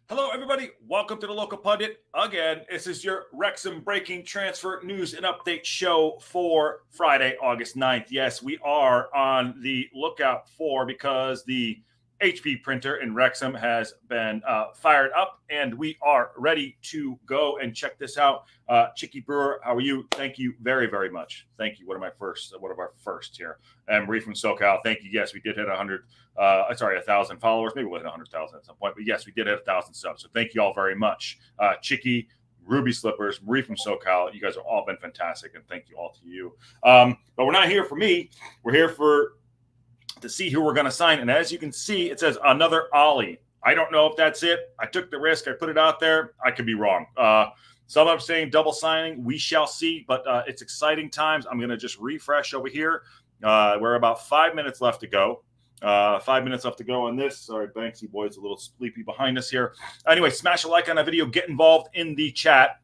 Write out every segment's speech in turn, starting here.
Hello, everybody. Welcome to the Local Pundit. Again, this is your Wrexham breaking transfer news and update show for Friday, August 9th. Yes, we are on the lookout for because the HP printer in Wrexham has been fired up, and we are ready to go and check this out. Chicky Brewer, how are you? Thank you very, very much. Thank you. One of our first here. And Marie from SoCal, thank you. Yes, we did hit 1,000 followers. Maybe we'll hit 100,000 at some point. But yes, we did hit 1,000 subs. So thank you all very much. Chicky, Ruby Slippers, Marie from SoCal, you guys have all been fantastic, and thank you all to you. But we're not here for me. We're here to see who we're going to sign. And as you can see, it says another Ollie. I don't know if that's it. I took the risk. I put it out there. I could be wrong. Some are saying double signing. We shall see. But it's exciting times. I'm going to just refresh over here. We're about 5 minutes left to go. 5 minutes left to go on this. Sorry, Banksy boy's a little sleepy behind us here. Anyway, smash a like on the video. Get involved in the chat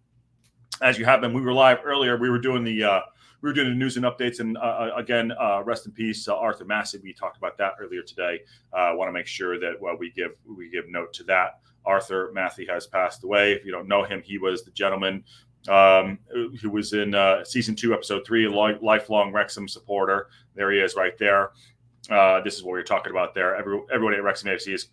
as you have been. We were live earlier. We were doing the news and updates. And again, rest in peace, Arthur Massey. We talked about that earlier today. I want to make sure that we give note to that. Arthur Massey has passed away. If you don't know him, he was the gentleman who was in season 2, episode 3, a lifelong Wrexham supporter. There he is right there. This is what we were talking about there. Everybody at Wrexham AFC is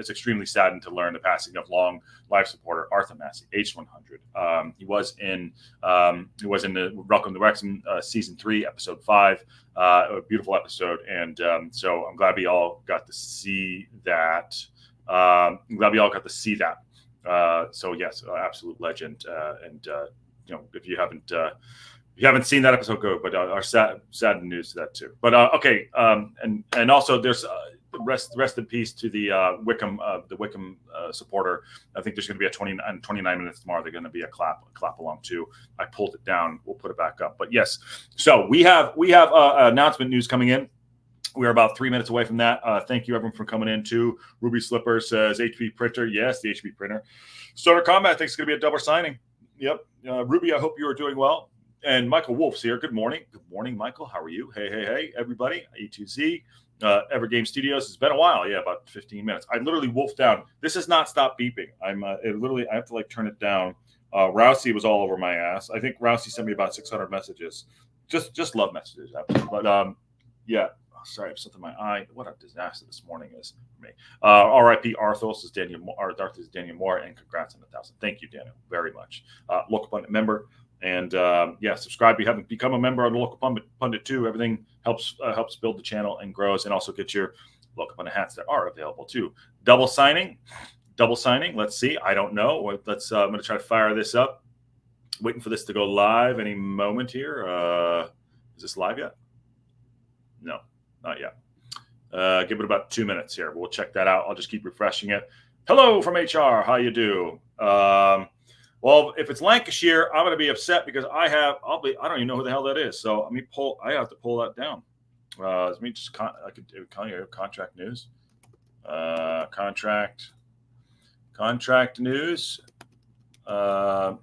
extremely saddened to learn the passing of long life supporter Arthur Massey, aged 100. He was in the Welcome to Wrexham season 3, episode 5, a beautiful episode, and so I'm glad we all got to see that. So yes, absolute legend, and if you haven't seen that episode, go. But our sad news to that too. But okay, and also there's rest in peace to the Wickham supporter. I think there's going to be 29 minutes tomorrow. They're going to be a clap along too. I pulled it down. We'll put it back up. But yes, so we have announcement news coming in. We are about 3 minutes away from that. Thank you, everyone, for coming in, too. Ruby Slipper says HP printer. Yes, the HP printer. Starter Combat thinks it's going to be a double signing. Yep. Ruby, I hope you are doing well. And Michael Wolf's here. Good morning. Good morning, Michael. How are you? Hey, everybody. E2Z. Evergame Studios. It's been a while. Yeah, about 15 minutes. I literally wolfed down. This has not stopped beeping. I have to turn it down. Rousey was all over my ass. I think Rousey sent me about 600 messages. Just love messages. But yeah. Sorry, I have something in my eye. What a disaster this morning is for me. R.I.P. Arthos is Daniel Moore, and congrats on 1,000. Thank you, Daniel, very much. Local Pundit member, and subscribe. If you haven't become a member of the Local Pundit too, everything helps build the channel and grows, and also get your Local Pundit hats that are available too. Double signing. Let's see. I don't know. I'm going to try to fire this up. Waiting for this to go live any moment here. Is this live yet? No. Not yet. Give it about 2 minutes here. We'll check that out. I'll just keep refreshing it. Hello from HR. How you do? Well, if it's Lancashire, I'm going to be upset because I don't even know who the hell that is. So I have to pull that down. Let me just I could do contract news. Contract news. I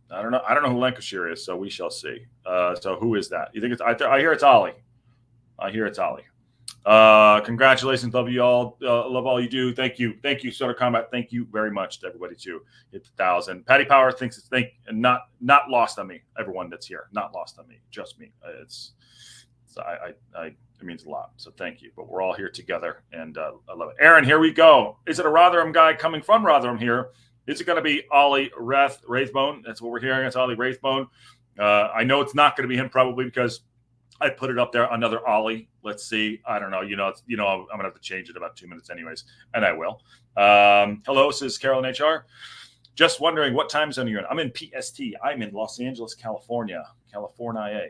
don't know who Lancashire is, so we shall see. So who is that? You think it's? I hear it's Ollie. Congratulations, love you all, love all you do. Thank you, Starter Combat. Thank you very much to everybody too. Hit 1,000. Patty Power thinks it's not lost on me. Everyone that's here, not lost on me, just me. It means a lot. So thank you. But we're all here together, and I love it. Aaron, here we go. Is it a Rotherham guy coming from Rotherham here? Is it going to be Ollie Wraithbone? That's what we're hearing. It's Ollie Wraithbone. I know it's not going to be him probably because I put it up there, another Ollie. Let's see. I don't know. I'm going to have to change it in about 2 minutes anyways, and I will. Hello, this is Carol in HR. Just wondering what time zone you're in. I'm in PST. I'm in Los Angeles, California. California.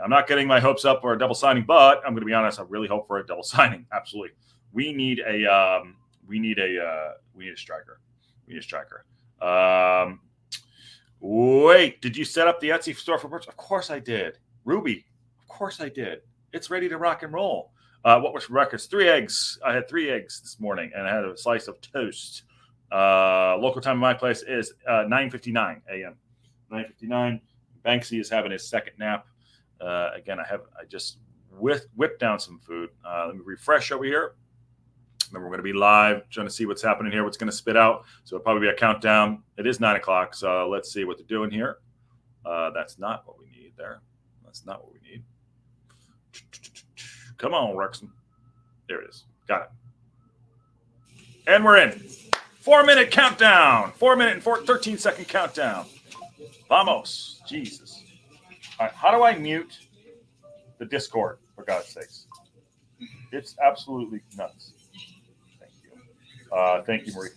I'm not getting my hopes up for a double signing, but I'm going to be honest. I really hope for a double signing. Absolutely. We need a striker. Wait, did you set up the Etsy store for merch? Of course I did. Ruby. Of course I did. It's ready to rock and roll. What was for breakfast? 3 eggs. I had 3 eggs this morning, and I had a slice of toast. Local time in my place is 9:59 a.m. 9:59. Banksy is having his second nap. Again, I just whipped down some food. Let me refresh over here. Remember, we're going to be live, trying to see what's happening here, what's going to spit out. So it'll probably be a countdown. It is 9 o'clock, so let's see what they're doing here. That's not what we need there. That's not what we need. Come on, Wrexham. There it is. Got it. And we're in. 4-minute countdown. 4-minute and 13-second countdown. Vamos. Jesus. All right, how do I mute the Discord, for God's sakes? It's absolutely nuts. Thank you, Marie.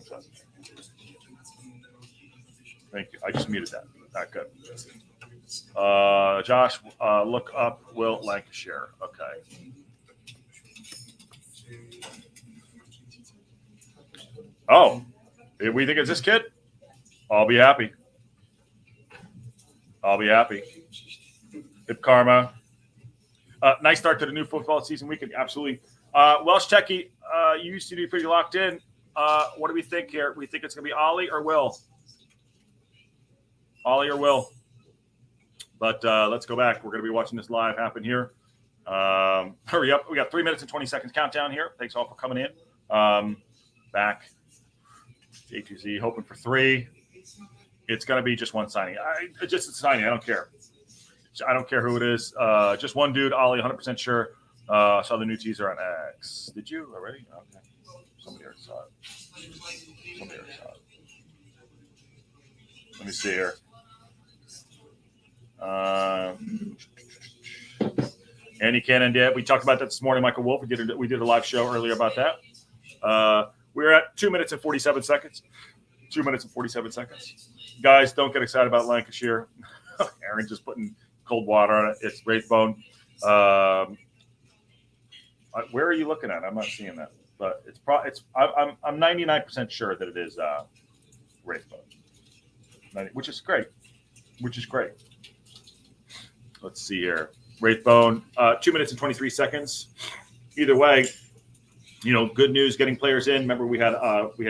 Thank you. I just muted that. Not good. Josh, look up Will Lancashire. Okay. Oh, we think it's this kid? I'll be happy. I'll be happy. Hip Karma. Nice start to the new football season weekend. Absolutely. Welsh Techie, you used to be pretty locked in. What do we think here? We think it's going to be Ollie or Will? Ollie or Will? But let's go back. We're going to be watching this live happen here. Hurry up. We got 3 minutes and 20 seconds countdown here. Thanks all for coming in. Back. A2Z hoping for 3. It's going to be just one signing. Just a signing. I don't care. I don't care who it is. Just one dude, Ollie, 100% sure. Saw the new teaser on X. Did you already? Okay. Somebody already saw it. Let me see here. Andy Cannon did. We talked about that this morning, Michael Wolf. We did a live show earlier about that. We're at 2 minutes and 47 seconds. 2 minutes and 47 seconds. Guys, don't get excited about Lancashire. Aaron just putting cold water on it. It's Wraithbone. Where are you looking at? I'm not seeing that, but I'm 99% sure that it is Wraithbone, which is great. Let's see here. Wraithbone, 2 minutes and 23 seconds. Either way, good news getting players in. Remember, we had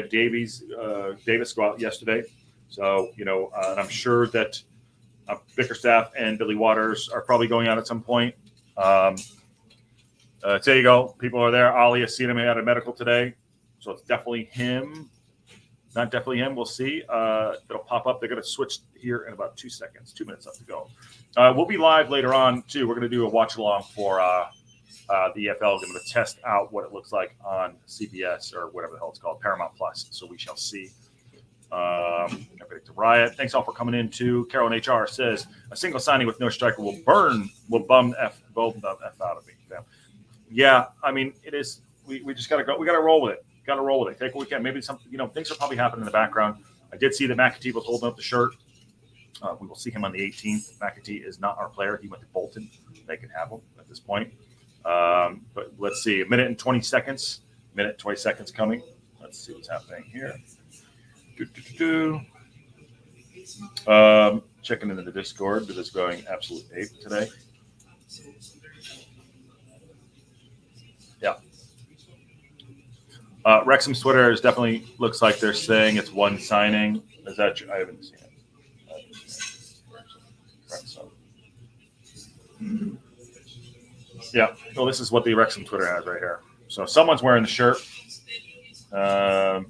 Davis go out yesterday, so and I'm sure that Bickerstaff and Billy Waters are probably going out at some point. There you go. People are there. Ollie has seen him at a medical today, so it's definitely him. Not definitely him. We'll see. It'll pop up. They're going to switch here in about 2 seconds. 2 minutes left to go. We'll be live later on, too. We're going to do a watch-along for the EFL. We're going to test out what it looks like on CBS or whatever the hell it's called, Paramount Plus. So we shall see. Everybody to Riot. Thanks all for coming in, too. Carol in HR says, a single signing with no striker will bum the F out of me. Yeah, I mean, it is. We just got to go. We got to roll with it. Take what we can. Maybe something, things are probably happening in the background. I did see that McAtee was holding up the shirt. We will see him on the 18th. McAtee is not our player. He went to Bolton. They can have him at this point. But let's see. 1 minute and 20 seconds. 1 minute, 20 seconds coming. Let's see what's happening here. Checking into the Discord. That is going absolute ape today. Yeah. Wrexham's Twitter is definitely looks like they're saying it's one signing. Is that true? I haven't seen it. Wrexham. Yeah. Well, this is what the Wrexham Twitter has right here. So someone's wearing the shirt. 2-minute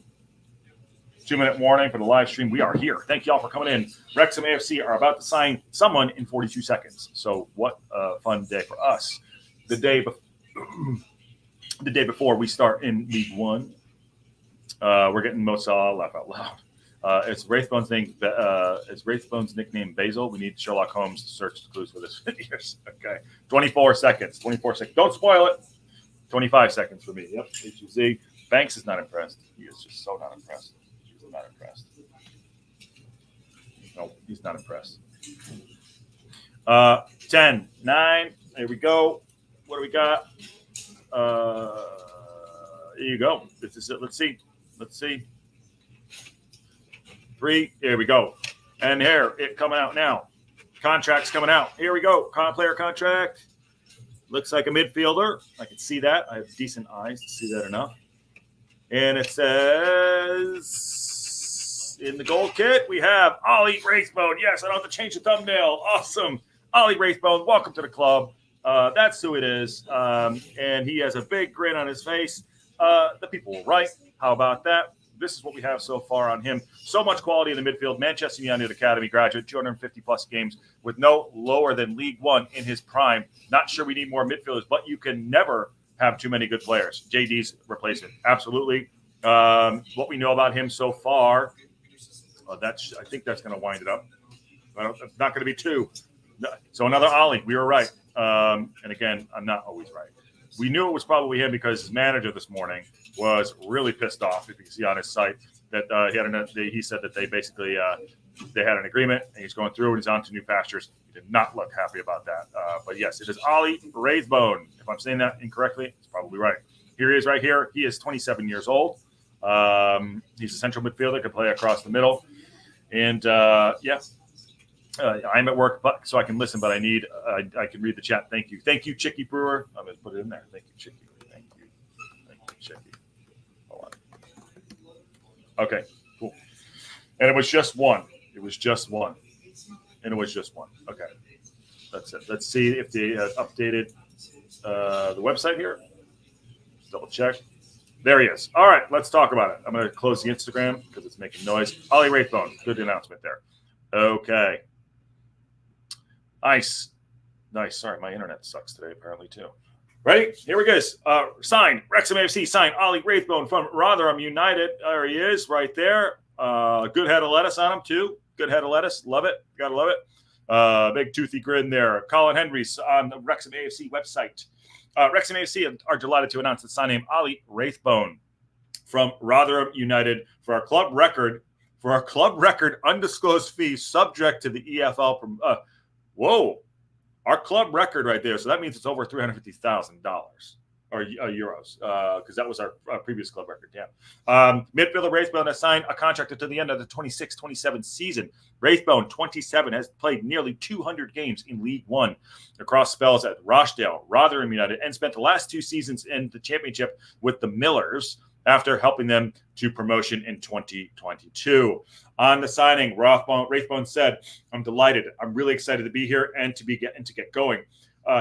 warning for the live stream. We are here. Thank you all for coming in. Wrexham AFC are about to sign someone in 42 seconds. So what a fun day for us. The day before we start in League One. We're getting Mo Salah, laugh out loud. It's Wraithbone's name. It's Wraithbone's nickname Basil. We need Sherlock Holmes to search the clues for this video. Okay, 24 seconds. 24 seconds. Don't spoil it. 25 seconds for me. Yep. HUZ. Banks is not impressed. He is just so not impressed. He's not impressed. No, he's not impressed. 10, 9. There we go. What do we got? There you go. This is it. Let's see. 3. Here we go. And here, it coming out now. Contract's coming out. Here we go. Player contract. Looks like a midfielder. I can see that. I have decent eyes to see that enough. And it says in the gold kit, we have Ollie Wraithbone. Yes, I don't have to change the thumbnail. Awesome. Ollie Wraithbone, welcome to the club. That's who it is. And he has a big grin on his face. the people were right. How about that? This is what we have so far on him. So much quality in the midfield. Manchester United Academy graduate, 250-plus games with no lower than League One in his prime. Not sure we need more midfielders, but you can never have too many good players. JD's replacement. Absolutely. What we know about him so far, I think that's going to wind it up. It's not going to be two. So another Ollie. We were right. And again, I'm not always right. We knew it was probably him because his manager this morning was really pissed off. If you can see on his site that he said that they basically they had an agreement and he's going through and he's on to new pastures. He did not look happy about that. But yes, it is Ollie Rathbone. If I'm saying that incorrectly, it's probably right. Here he is right here. He is 27 years old. He's a central midfielder, can play across the middle. And I'm at work, so I can listen, but I can read the chat. Thank you. Thank you, Chicky Brewer. I'm going to put it in there. Thank you, Chicky. Thank you, Chicky. Hold on. Okay, cool. And it was just one. And it was just one. Okay. That's it. Let's see if they updated the website here. Double check. There he is. All right, let's talk about it. I'm going to close the Instagram because it's making noise. Ollie Rathbone. Good announcement there. Okay. Nice. Sorry, my internet sucks today, apparently, too. Ready? Here we go. Signed. Wrexham AFC signed Ollie Rathbone from Rotherham United. There he is, right there. Good head of lettuce on him, too. Good head of lettuce. Love it. Gotta love it. Big toothy grin there. Colin Henry's on the Wrexham AFC website. Wrexham AFC are delighted to announce the signing of Ollie Rathbone from Rotherham United for our club record undisclosed fee subject to the EFL. Our club record right there. So that means it's over $350,000 or euros because that was our previous club record. Yeah. Midfielder Rathbone has signed a contract until the end of the 26-27 season. Rathbone, 27, has played nearly 200 games in League One across spells at Rochdale, Rotherham United, and spent the last 2 seasons in the Championship with the Millers after helping them to promotion in 2022. On the signing, Rathbone said, "I'm delighted. I'm really excited to be here and to get going.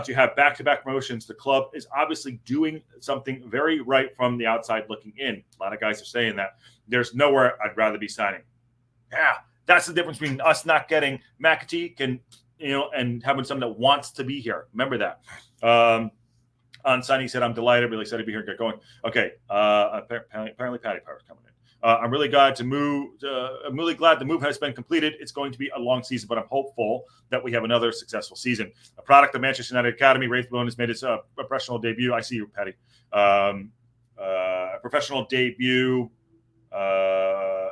To have back-to-back promotions, the club is obviously doing something very right from the outside looking in." A lot of guys are saying that. There's nowhere I'd rather be signing. Yeah, that's the difference between us not getting McAtee and having someone that wants to be here. Remember that. On signing, he said, "I'm delighted, really excited to be here and get going." Okay, apparently Paddy Power's coming in. I'm really glad the move has been completed. It's going to be a long season, but I'm hopeful that we have another successful season. A product of Manchester United Academy, Rathbone has made his professional debut. I see you, Paddy. Professional debut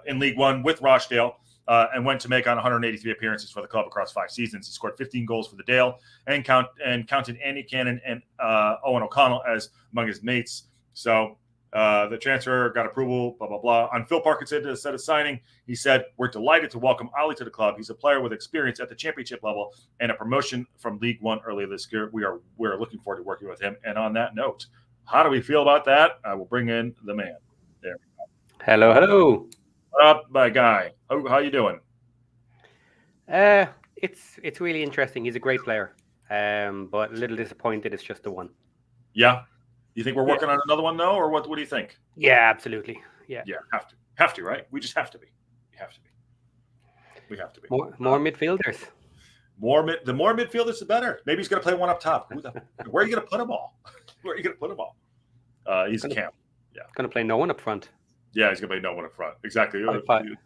in League One with Rochdale. And went to make on 183 appearances for the club across 5 seasons. He scored 15 goals for the Dale and counted Andy Cannon and Owen O'Connell as among his mates. So the transfer got approval, blah, blah, blah. On Phil Parkinson, instead of signing, he said, "We're delighted to welcome Ollie to the club. He's a player with experience at the championship level and a promotion from League One earlier this year. We're looking forward to working with him." And on that note, how do we feel about that? I will bring in the man. There we go. Hello. What up, my guy? How you doing? It's really interesting. He's a great player, but a little disappointed it's just the one. Yeah. You think we're working on another one, though, or what do you think? Yeah, absolutely. Yeah. Yeah, have to, right? We just have to be. We have to be. More midfielders. The more midfielders, the better. Maybe he's going to play one up top. Where are you going to put them all? He's a camp. Yeah. Going to play no one up front. Yeah, he's going to play no one up front. Exactly. 5-5.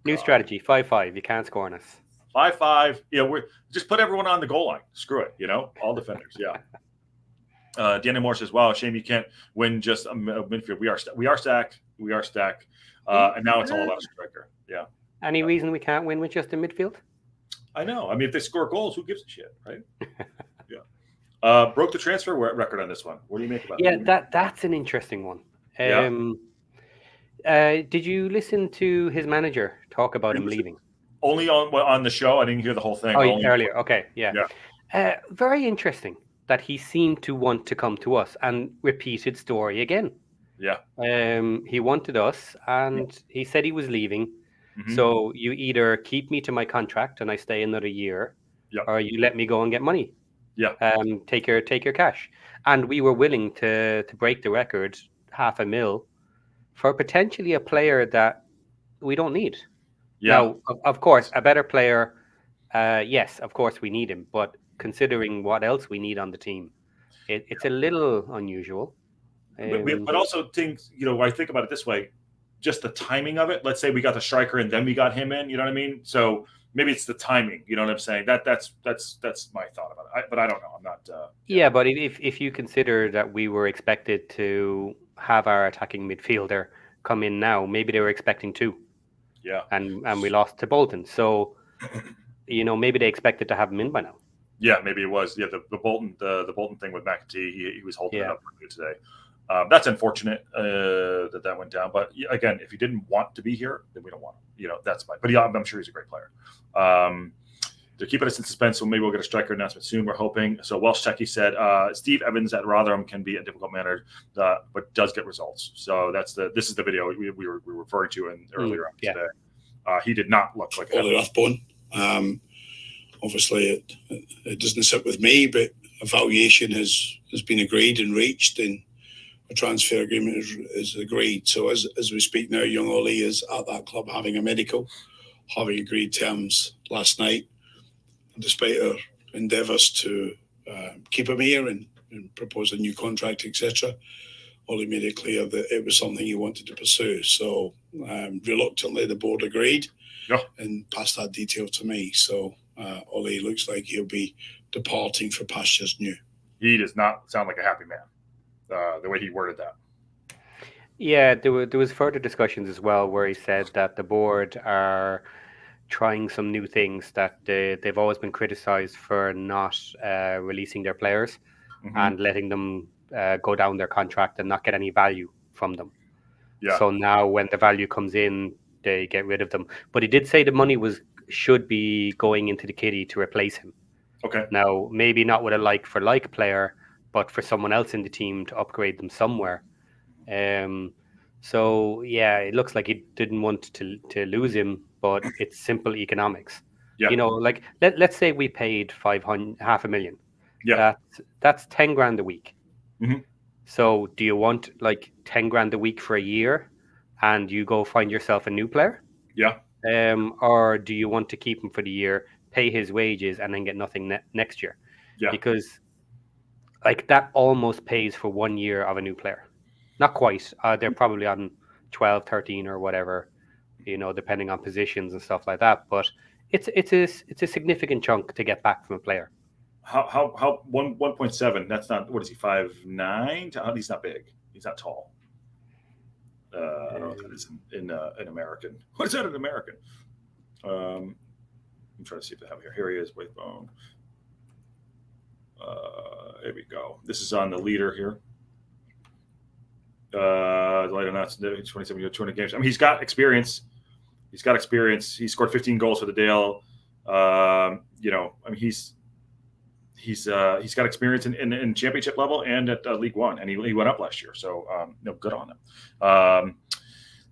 New strategy, 5-5. You can't score on us. 5-5. Yeah, we're just put everyone on the goal line. Screw it. All defenders. Yeah. Danny Moore says, "Wow, shame you can't win just a midfield. We are stacked. And now it's all about striker." Yeah. Any reason we can't win with just a midfield? I know. I mean, if they score goals, who gives a shit, right? Yeah. Broke the transfer record on this one. What do you make about it? Yeah, that's an interesting one. Did you listen to his manager talk about him leaving? Only on the show. I didn't hear the whole thing. Earlier. Okay, yeah. Very interesting that he seemed to want to come to us and repeated story again. Yeah. He wanted us, and he said he was leaving. Mm-hmm. So you either keep me to my contract and I stay another year, or you let me go and get money. Yeah. Take your cash. And we were willing to break the record, $500,000, for potentially a player that we don't need. Yeah. Now, of course, a better player, yes, of course we need him. But considering what else we need on the team, it's a little unusual. But also things, I think about it this way, just the timing of it. Let's say we got the striker and then we got him in, you know what I mean? So maybe it's the timing, you know what I'm saying? That's my thought about it. But I don't know. I'm not. Yeah, but if you consider that we were expected to have our attacking midfielder come in now, maybe they were expecting two. Yeah. And we lost to Bolton. So, maybe they expected to have him in by now. Yeah, maybe it was. Yeah, the Bolton thing with McAtee, he was holding it up for today. That's unfortunate that went down. But again, if he didn't want to be here, then we don't want him. That's fine. But I'm sure he's a great player. They're keeping us in suspense, so maybe we'll get a striker announcement soon. We're hoping. So Welsh Techie said Steve Evans at Rotherham can be a difficult manager, but does get results. So this is the video we were referring to earlier today. He did not look like Ollie Rathbone. Obviously, it doesn't sit with me, but a valuation has been agreed and reached, and a transfer agreement is agreed. So as we speak now, young Ollie is at that club having a medical, having agreed terms last night. And despite our endeavours to keep him here and propose a new contract, etc., Ollie made it clear that it was something he wanted to pursue. So reluctantly, the board agreed and passed that detail to me. So Ollie looks like he'll be departing for pastures new. He does not sound like a happy man, the way he worded that. Yeah, there was further discussions as well where he said that the board are trying some new things, that they've always been criticised for not releasing their players and letting them go down their contract and not get any value from them. Yeah. So now when the value comes in, they get rid of them. But he did say the money should be going into the kitty to replace him. Okay. Now, maybe not with a like-for-like player, but for someone else in the team to upgrade them somewhere. So, yeah, it looks like he didn't want to lose him, but it's simple economics. Yeah. Like let's say we paid $500,000. Yeah. That's 10 grand a week. Mm-hmm. So do you want like 10 grand a week for a year and you go find yourself a new player? Yeah. Or do you want to keep him for the year, pay his wages, and then get nothing next year? Yeah. Because like that almost pays for 1 year of a new player. Not quite. They're probably on 12, 13 or whatever, depending on positions and stuff like that. But it's a significant chunk to get back from a player. How 1.7? That's not, what is he, 5'9"? He's not big. He's not tall. I don't know what that is in American. What is that in American? I'm trying to see if they have it here. Here he is, with bone. There we go. This is on the leader here. The later announced 27 years, 200 games. I mean, he's got experience. He scored 15 goals for the Dale. I mean, he's got experience in championship level and at League One, and he went up last year. So good on him.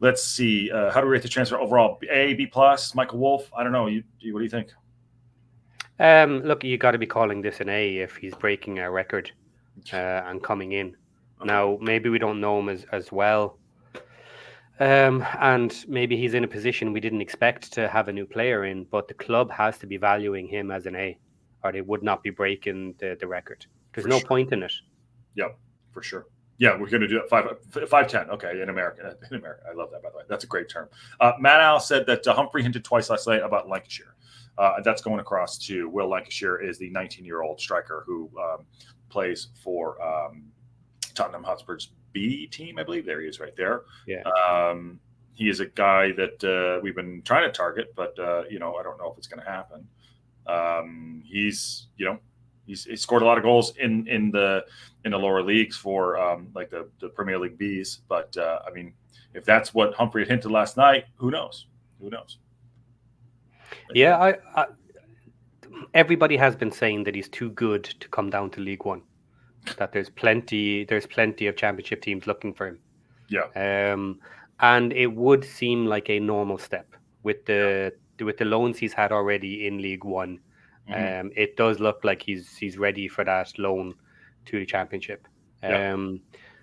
Let's see. How do we rate the transfer overall? A, B plus. Michael Wolf. I don't know. What do you think? Look, you got to be calling this an A if he's breaking a record and coming in. Okay. Now, maybe we don't know him as well. And maybe he's in a position we didn't expect to have a new player in, but the club has to be valuing him as an A, or they would not be breaking the record. There's no point in it. Yep, for sure. Yeah, we're going to do it 5'10". Okay, in America. I love that, by the way. That's a great term. Matt Al said that Humphrey hinted twice last night about Lancashire. That's going across to Will Lancashire, is the 19-year-old striker who plays for Tottenham Hotspur's B team, I believe. There he is right there. Yeah. He is a guy that we've been trying to target, but, I don't know if it's going to happen. He's scored a lot of goals in the lower leagues for like the Premier League Bs. But, I mean, if that's what Humphrey had hinted last night, who knows? Yeah, I everybody has been saying that he's too good to come down to League One. That there's plenty of championship teams looking for him. Yeah. And it would seem like a normal step with the loans he's had already in League One It does look like he's ready for that loan to the Championship.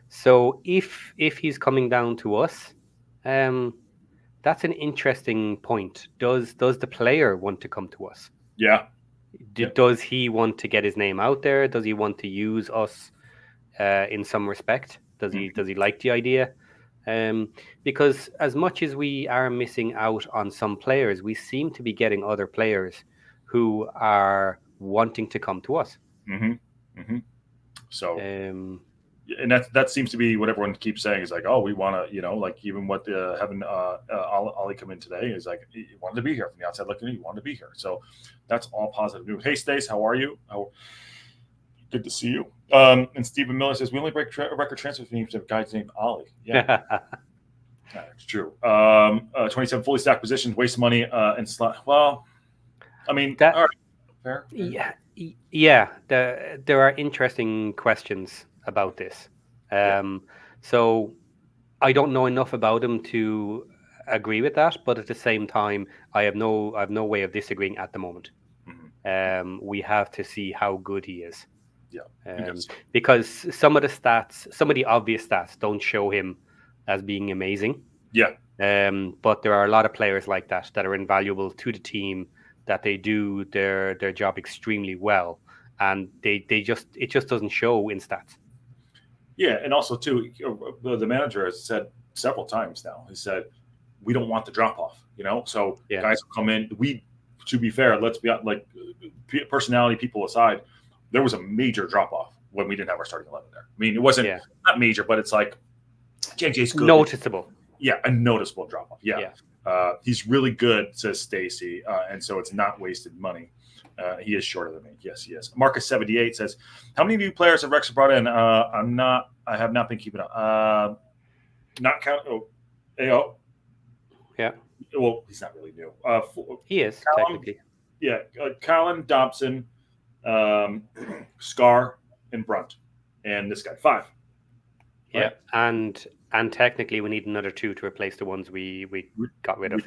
So if he's coming down to us, that's an interesting point. Does the player want to come to us? Yeah. Does he want to get his name out there? Does he want to use us in some respect? Does he like the idea? Because as much as we are missing out on some players, we seem to be getting other players who are wanting to come to us. So, and that seems to be what everyone keeps saying is like, oh, we want to, like even what having Ollie come in today is like, he wanted to be here from the outside looking in, he wanted to be here. So that's all positive news. Hey, Stace, how are you? Good to see you. And Stephen Miller says, we only break record transfer fees of guys named Ollie. Yeah. That's true. 27 fully stacked positions, waste money and slot. Well, I mean, all right. Fair. Yeah. There are interesting questions about this. So I don't know enough about him to agree with that, but at the same time, I have no way of disagreeing at the moment. We have to see how good he is. Yeah. Because some of the obvious stats don't show him as being amazing. Yeah. But there are a lot of players like that are invaluable to the team, that they do their job extremely well, and it just doesn't show in stats. Yeah, and also too, the manager has said several times now. He said, "We don't want the drop off." So guys will come in. To be fair, let's be like personality people aside, there was a major drop off when we didn't have our starting 11 there. I mean, it wasn't not major, but it's like JJ's good. Noticeable. Yeah, a noticeable drop off. Yeah. He's really good, says Stacy, and so it's not wasted money. He is shorter than me. Yes, he is. Marcus78 says, how many new players have Wrexham brought in? I have not been keeping up. Not count. AO. Yeah. Well, he's not really new. He is, technically. Yeah. Colin, Dobson, Scar, and Brunt. And this guy, 5. Yeah. Right? And technically, we need another 2 to replace the ones we got rid of.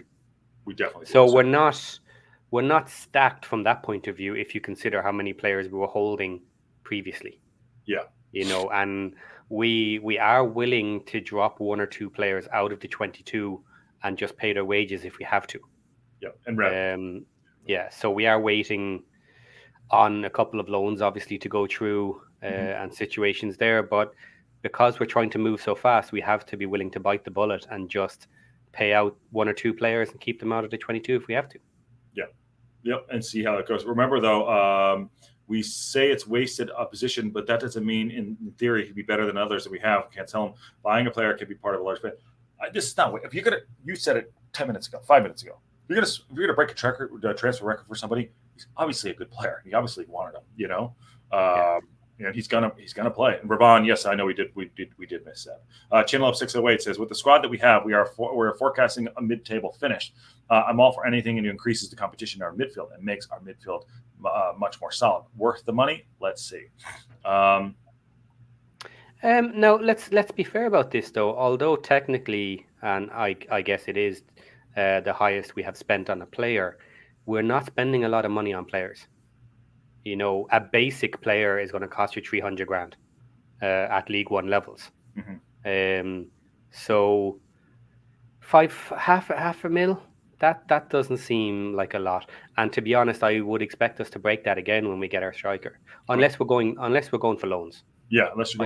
We definitely. So we're not stacked from that point of view if you consider how many players we were holding previously. Yeah. And we are willing to drop 1 or 2 players out of the 22 and just pay their wages if we have to. Yeah. And so we are waiting on a couple of loans, obviously, to go through and situations there, but because we're trying to move so fast, we have to be willing to bite the bullet and just pay out 1 or 2 players and keep them out of the 22 if we have to. Yeah. Yep. And see how it goes. Remember, though, we say it's wasted a position, but that doesn't mean in theory he'd be better than others that we have. Can't tell him buying a player could be part of a large fit. This is not. If you're gonna, you said it 5 minutes ago. If you're gonna break a transfer record for somebody, he's obviously a good player. He obviously wanted him. And he's gonna play. And Ravon, yes, I know we did miss that. Channel Up 608 says, with the squad that we have, we're forecasting a mid-table finish. I'm all for anything and it increases the competition in our midfield and makes our midfield much more solid. Worth the money? Let's see. Now let's be fair about this though. Although technically, and I guess it is the highest we have spent on a player, we're not spending a lot of money on players. A basic player is going to cost you 300 grand at League One levels. So half a mil, that doesn't seem like a lot. And to be honest, I would expect us to break that again when we get our striker, unless we're going for loans. Yeah, unless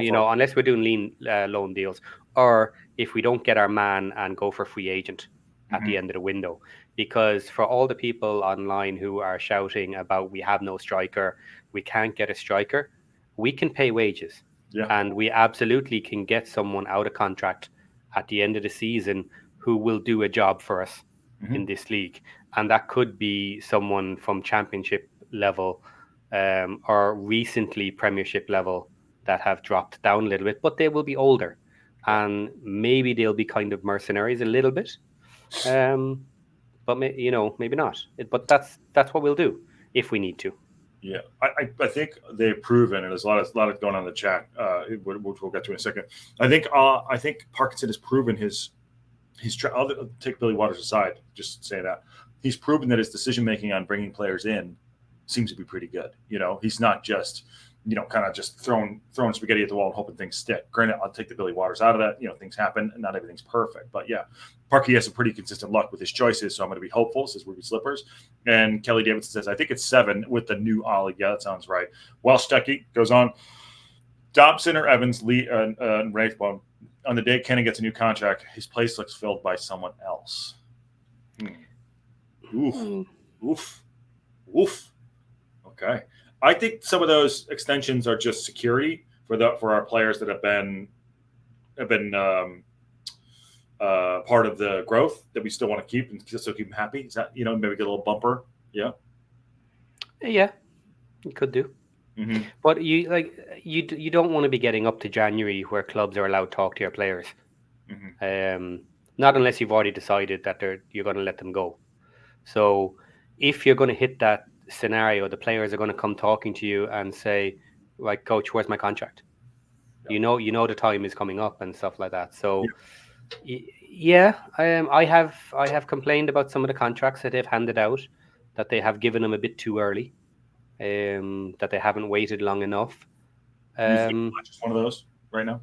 we're doing loan deals, or if we don't get our man and go for free agent at the end of the window. Because for all the people online who are shouting about we have no striker, we can't get a striker, we can pay wages. Yeah. And we absolutely can get someone out of contract at the end of the season who will do a job for us in this league. And that could be someone from Championship level or recently Premiership level that have dropped down a little bit, but they will be older. And maybe they'll be kind of mercenaries a little bit. But maybe not. But that's what we'll do if we need to. Yeah, I think they've proven, and there's a lot of going on in the chat, which we'll get to in a second. I think Parkinson has proven his. I'll take Billy Waters aside, just say that he's proven that his decision making on bringing players in seems to be pretty good. He's not just kind of just throwing spaghetti at the wall and hoping things stick. Granted, I'll take the Billy Waters out of that. Things happen and not everything's perfect. But yeah, Parky has some pretty consistent luck with his choices, so I'm going to be hopeful, says Ruby Slippers. And Kelly Davidson says, I think it's 7 with the new Ollie. Yeah, that sounds right. Welsh Techie goes on. Dobson or Evans, Lee, and Rathbone. On the day Kenny gets a new contract, his place looks filled by someone else. Oof. Okay. I think some of those extensions are just security for our players that have been part of the growth that we still want to keep and just so keep them happy. Is that maybe get a little bumper? Yeah. Yeah, you could do. Mm-hmm. But you don't want to be getting up to January where clubs are allowed to talk to your players. Mm-hmm. Not unless you've already decided that you're going to let them go. So if you're going to hit that scenario, the players are going to come talking to you and say, like, coach, where's my contract? Yeah. You know the time is coming up and stuff like that. So I have complained about some of the contracts that they've handed out, that they have given them a bit too early, that they haven't waited long enough. Just one of those right now.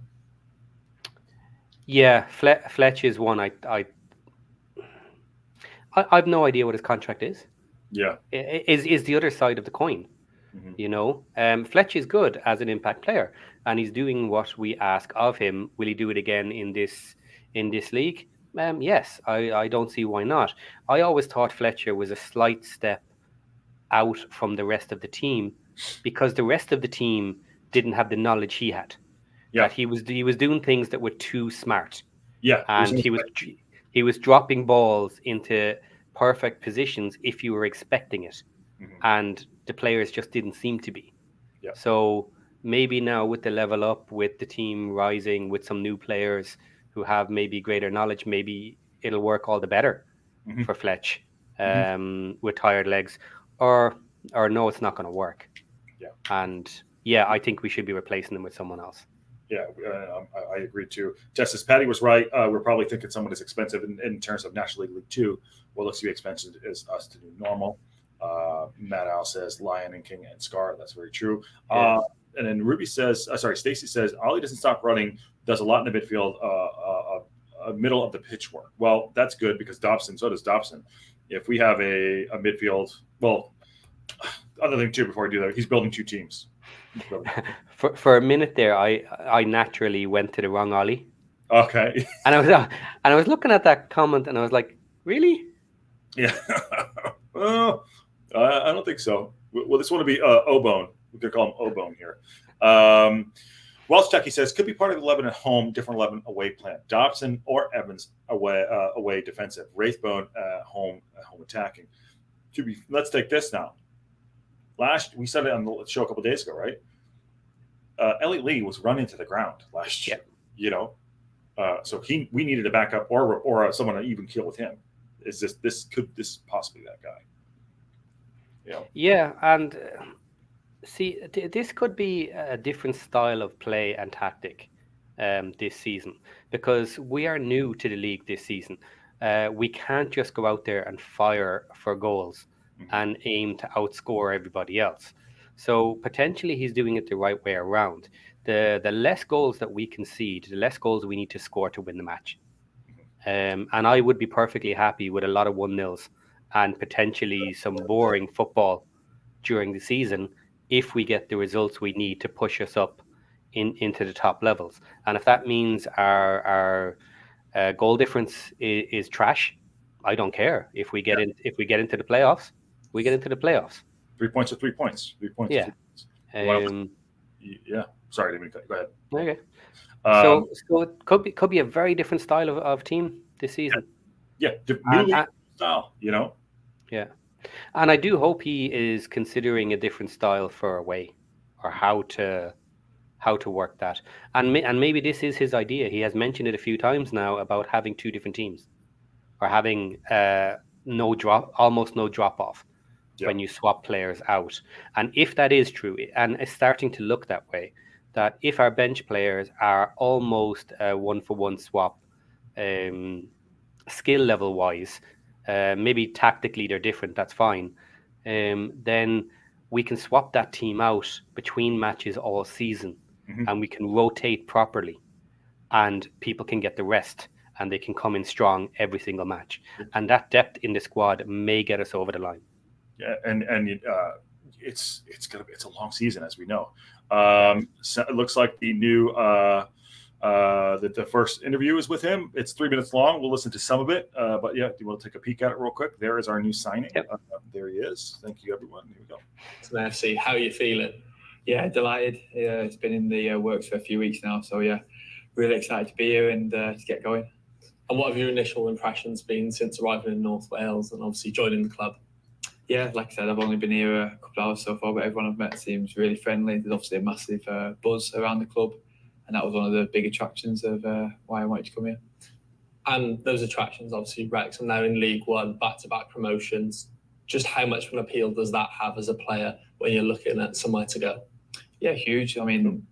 Yeah, Fletch is one. I've no idea what his contract is. Yeah, is the other side of the coin. Mm-hmm. Fletch is good as an impact player, and he's doing what we ask of him. Will he do it again in this league? Yes, I don't see why not. I always thought Fletcher was a slight step out from the rest of the team because the rest of the team didn't have the knowledge he had. Yeah, that he was doing things that were too smart. Yeah, and he was dropping balls into perfect positions if you were expecting it. Mm-hmm. And the players just didn't seem to be. Yeah. So maybe now with the level up, with the team rising, with some new players who have maybe greater knowledge, maybe it'll work all the better for Fletch with tired legs. Or no, it's not going to work. Yeah. And yeah, I think we should be replacing them with someone else. Yeah, I agree too. Justice Patty was right. We're probably thinking someone is expensive in terms of National League 2. What looks to be expensive is us to do normal. Matt Al says Lion and King and Scar. That's very true. Yeah. And then Ruby says, Stacy says, Ollie doesn't stop running, does a lot in the midfield, middle of the pitch work. Well, that's good because so does Dobson. If we have a midfield, well, other thing too, before I do that, he's building 2 teams. For a minute there, I naturally went to the wrong Ollie. Okay. And I was looking at that comment and I was like, really? Yeah. Well, I don't think so. Well, this one will be O-Bone. We could call him O-Bone here. Welsh Techie says, could be part of the 11 at home, different 11 away plan. Dobson or Evans away defensive. Rathbone home attacking. Let's take this now. We said it on the show a couple of days ago, right? Elliot Lee was run into the ground last year. So we needed a backup or someone to even kill with him. Could this possibly that guy? Yeah, and see, this could be a different style of play and tactic this season because we are new to the league this season. We can't just go out there and fire for goals and aim to outscore everybody else. So potentially he's doing it the right way around. The less goals that we concede, the less goals we need to score to win the match. And I would be perfectly happy with a lot of 1-0s and potentially some boring football during the season if we get the results we need to push us up into the top levels. And if that means our goal difference is trash, I don't care. If we get into the playoffs, we get into the playoffs. 3 points are 3 points. 3 points. Yeah. Yeah. Sorry, go ahead. Okay. So it could be a very different style of team this season. Yeah. Style. Yeah. And I do hope he is considering a different style for away, or how to work that. And maybe this is his idea. He has mentioned it a few times now about having 2 different teams, or having almost no drop off when you swap players out. And if that is true, and it's starting to look that way, that if our bench players are almost a 1-for-1 swap, skill level wise, maybe tactically they're different, that's fine. Then we can swap that team out between matches all season, and we can rotate properly, and people can get the rest, and they can come in strong every single match. And that depth in the squad may get us over the line. Yeah, and it's a long season, as we know. So it looks like the new the first interview is with him. It's 3 minutes long. We'll listen to some of it, but yeah, do you want to take a peek at it real quick? There is our new signing. Yep. There he is. Thank you, everyone. Here we go. So FC, how are you feeling? Yeah, delighted. It's been in the works for a few weeks now, so yeah, really excited to be here and to get going. And what have your initial impressions been since arriving in North Wales and obviously joining the club? Yeah, like I said, I've only been here a couple of hours so far, but everyone I've met seems really friendly. There's obviously a massive buzz around the club, and that was one of the big attractions of why I wanted to come here. And those attractions, obviously, Wrexham now in League One, back-to-back promotions. Just how much of an appeal does that have as a player when you're looking at somewhere to go? Yeah, huge. I mean,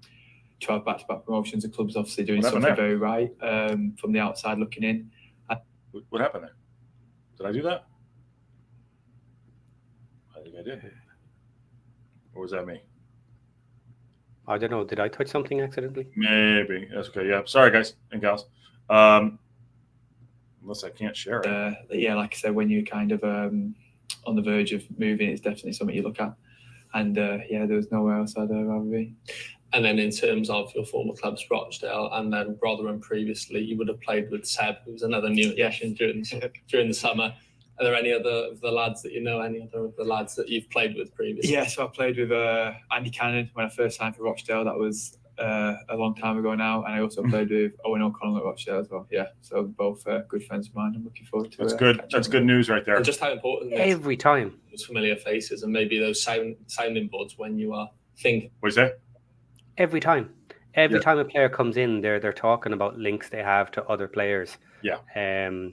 to have back-to-back promotions, the club's obviously doing something very right from the outside looking in. What happened there? Did I do that? I think I did. Or was that me? I don't know. Did I touch something accidentally? Maybe. That's okay. Yeah. Sorry, guys and gals. Unless I can't share it. Yeah, like I said, when you're kind of on the verge of moving, it's definitely something you look at. And yeah, there was nowhere else I'd rather be. And then in terms of your former clubs, Rochdale and then Rotherham previously, you would have played with Seb, who was another new addition during the summer. Are there any other of the lads that you know, any other of the lads that you've played with previously? Yeah, so I played with Andy Cannon when I first signed for Rochdale. That was a long time ago now. And I also played with Owen O'Connell at Rochdale as well. Yeah, so both good friends of mine. I'm looking forward to That's good. That's good news right there. And just how important every time those familiar faces and maybe those sounding boards when you are thinking. What do you say? Every time a player comes in, they're talking about links they have to other players. Yeah. And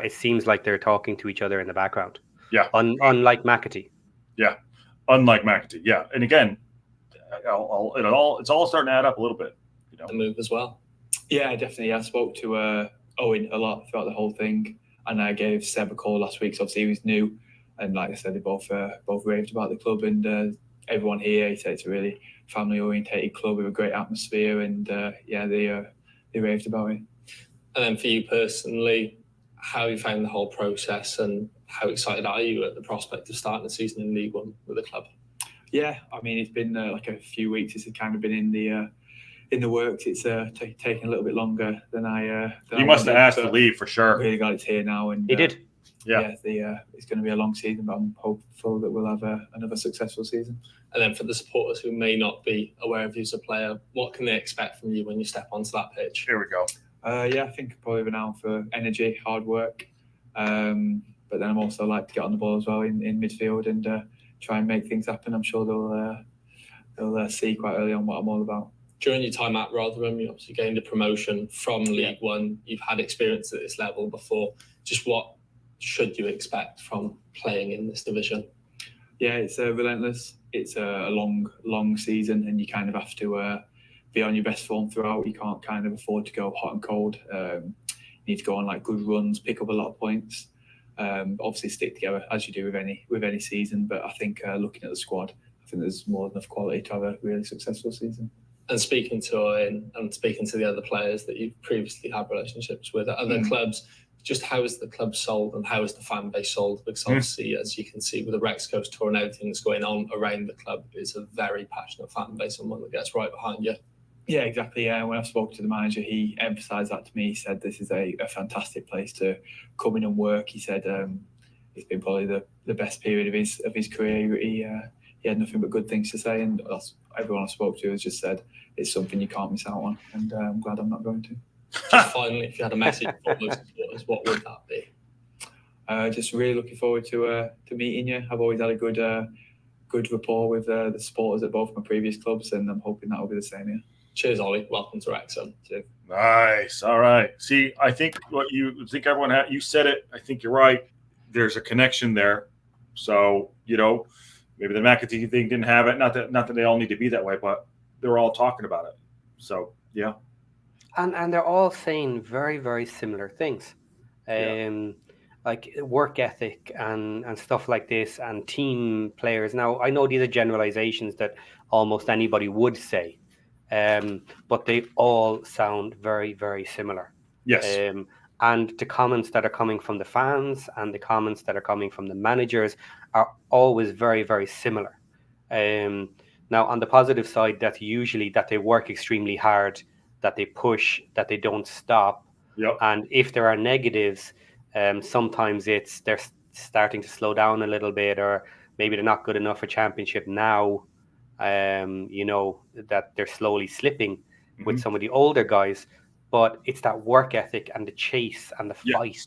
it seems like they're talking to each other in the background. Yeah. Unlike McAtee. Yeah. Unlike McAtee. Yeah. And again, it's all starting to add up a little bit. You know, the move as well. Yeah, definitely. I spoke to Owen a lot throughout the whole thing, and I gave Seb a call last week. So obviously he was new, and like I said, they both raved about the club and everyone here. He said it's a really family-orientated club with a great atmosphere, and yeah, they raved about it. And then for you personally, how you found the whole process and how excited are you at the prospect of starting the season in League One with the club? Yeah, I mean, it's been like a few weeks. It's kind of been in the works. It's taking a little bit longer than I. You must have asked to leave for sure. Really glad it's here now, and he did. Yeah, it's going to be a long season, but I'm hopeful that we'll have another successful season. And then for the supporters who may not be aware of you as a player, what can they expect from you when you step onto that pitch? Here we go. Yeah, I think probably renowned for energy, hard work, but then I'm also like to get on the ball as well in midfield and try and make things happen. I'm sure they'll see quite early on what I'm all about. During your time at Rotherham, you obviously gained a promotion from League One. You've had experience at this level before. Just what should you expect from playing in this division? Yeah, it's relentless. It's a long season, and you kind of have to be on your best form throughout. You can't kind of afford to go hot and cold. You need to go on like good runs, pick up a lot of points. Obviously stick together as you do with any season. But I think looking at the squad, I think there's more than enough quality to have a really successful season. And speaking to Owen and speaking to the other players that you've previously had relationships with at other clubs, just how is the club sold and how is the fan base sold? Because obviously, as you can see with the Rex Coast Tour and everything that's going on around the club, it's a very passionate fan base and one that gets right behind you. Yeah, exactly. Yeah, when I spoke to the manager, he emphasised that to me. He said this is a fantastic place to come in and work. He said it's been probably the best period of his career. He had nothing but good things to say, and that's everyone I spoke to has just said it's something you can't miss out on, and I'm glad I'm not going to. Just finally, if you had a message for those supporters, what would that be? Just really looking forward to meeting you. I've always had a good rapport with the supporters at both my previous clubs, and I'm hoping that will be the same here. Cheers, Ollie. Welcome to Wrexham. Nice. All right. See, I think what you think everyone had, you said it. I think you're right. There's a connection there. So, maybe the McAtee thing didn't have it. Not that they all need to be that way, but they were all talking about it. So, yeah. And they're all saying very, very similar things. And like work ethic and stuff like this, and team players. Now, I know these are generalizations that almost anybody would say, but they all sound very, very similar. Yes. And the comments that are coming from the fans and the comments that are coming from the managers are always very, very similar. Now, on the positive side, that's usually that they work extremely hard, that they push, that they don't stop. Yep. And if there are negatives, sometimes it's they're starting to slow down a little bit, or maybe they're not good enough for championship now. That they're slowly slipping with some of the older guys. But it's that work ethic and the chase and the fight.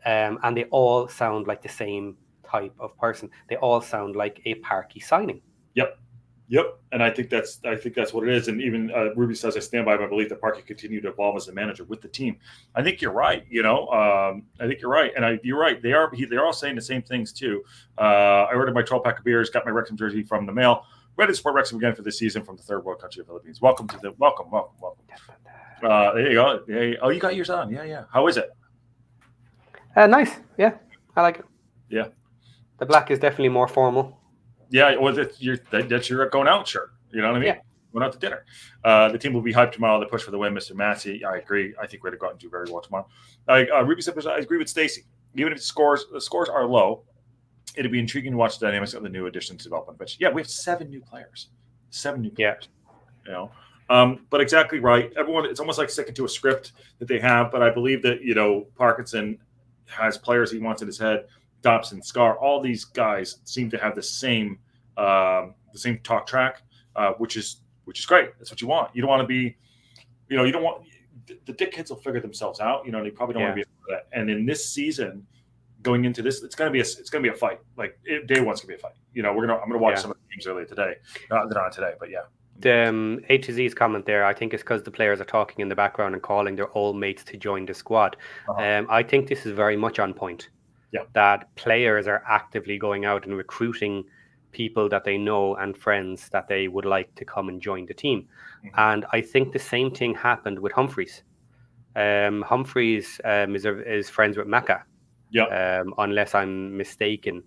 And they all sound like the same type of person. They all sound like a Parky signing. Yep, and I think that's what it is. And even Ruby says, I stand by my belief that Parky continue to evolve as a manager with the team. I think you're right. I think you're right, and you're right. They're all saying the same things too. I ordered my 12-pack of beers, got my Wrexham jersey from the mail. Ready to support Wrexham again for this season from the third world country of Philippines. Welcome. There you go. Oh, you got yours on. Yeah. How is it? Nice. Yeah, I like it. Yeah. The black is definitely more formal. Yeah, well, that's your going out shirt. You know what I mean? Yeah. Going out to dinner. The team will be hyped tomorrow. They push for the win, Mr. Massey. I agree. I think we're going to go out and do very well tomorrow. Ruby said, I agree with Stacey. Even if the scores are low, it'd be intriguing to watch the dynamics of the new additions to development bench. Yeah, we have 7 new players. 7 new players. Yeah. But exactly right. Everyone, it's almost like sticking to a script that they have. But I believe that Parkinson has players he wants in his head. Dobson, Scar, all these guys seem to have the same talk track, which is great. That's what you want. You don't want to be, you don't want the dickheads will figure themselves out. They probably don't want to be able to do that. And in this season, going into this, it's gonna be a fight. Like day one's gonna be a fight. I'm gonna watch some of the games earlier today. They're not today, but yeah. The A to Z's comment there, I think it's because the players are talking in the background and calling their old mates to join the squad. I think this is very much on point. Yeah. That players are actively going out and recruiting people that they know and friends that they would like to come and join the team. And I think the same thing happened with Humphreys. Humphreys is friends with Macca, unless I'm mistaken.